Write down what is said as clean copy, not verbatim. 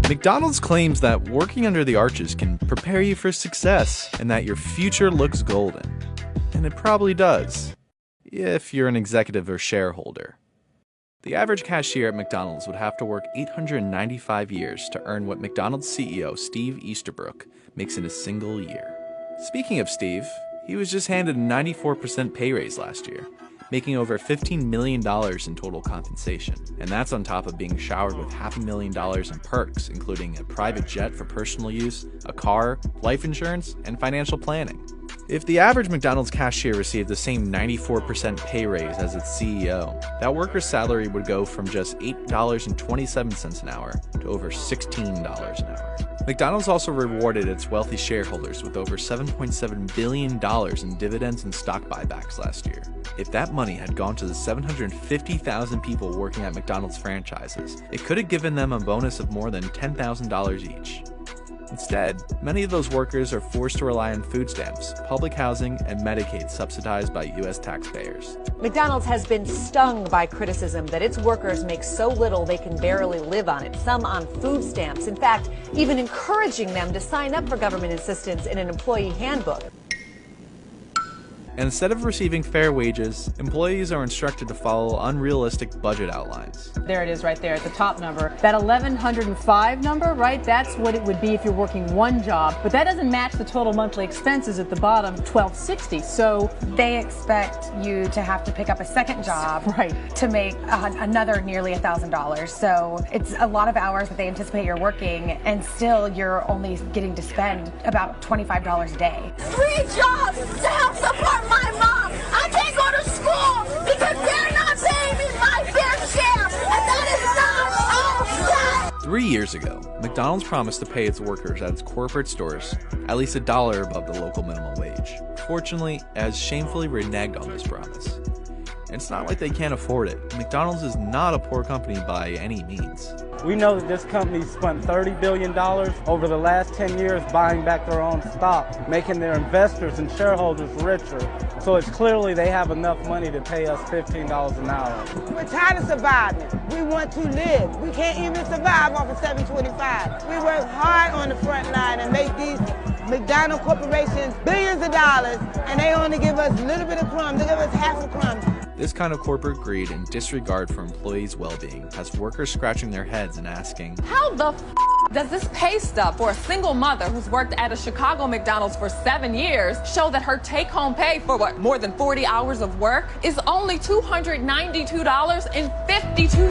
McDonald's claims that working under the arches can prepare you for success and that your future looks golden. And it probably does, if you're an executive or shareholder. The average cashier at McDonald's would have to work 895 years to earn what McDonald's CEO Steve Easterbrook makes in a single year. Speaking of Steve, he was just handed a 94% pay raise last year, making over $15 million in total compensation. And that's on top of being showered with $500,000 in perks, including a private jet for personal use, a car, life insurance, and financial planning. If the average McDonald's cashier received the same 94% pay raise as its CEO, that worker's salary would go from just $8.27 an hour to over $16 an hour. McDonald's also rewarded its wealthy shareholders with over $7.7 billion in dividends and stock buybacks last year. If that money had gone to the 750,000 people working at McDonald's franchises, it could have given them a bonus of more than $10,000 each. Instead, many of those workers are forced to rely on food stamps, public housing, and Medicaid subsidized by U.S. taxpayers. McDonald's has been stung by criticism that its workers make so little they can barely live on it, some on food stamps. In fact, even encouraging them to sign up for government assistance in an employee handbook. And instead of receiving fair wages, employees are instructed to follow unrealistic budget outlines. There it is right there at the top number. That 1,105 number, right? That's what it would be if you're working one job. But that doesn't match the total monthly expenses at the bottom, 1,260. So they expect you to have to pick up a second job right. to make another nearly $1,000. So it's a lot of hours that they anticipate you're working, and still you're only getting to spend about $25 a day. 3 jobs to help support my mom. I can't go to school because they're not paying me my fair share, and that is not okay. 3 years ago, McDonald's promised to pay its workers at its corporate stores at least $1 above the local minimum wage. Fortunately, it has shamefully reneged on this promise. And it's not like they can't afford it. McDonald's is not a poor company by any means. We know that this company spent $30 billion over the last 10 years buying back their own stock, making their investors and shareholders richer. So it's clearly they have enough money to pay us $15 an hour. We're tired of surviving. We want to live. We can't even survive off of $7.25. We work hard on the front line and make these McDonald's corporations billions of dollars, and they only give us a little bit of crumbs. They give us half a crumb. This kind of corporate greed and disregard for employees' well-being has workers scratching their heads and asking, how the does this pay stub for a single mother who's worked at a Chicago McDonald's for 7 years show that her take-home pay for more than 40 hours of work is only $292.52?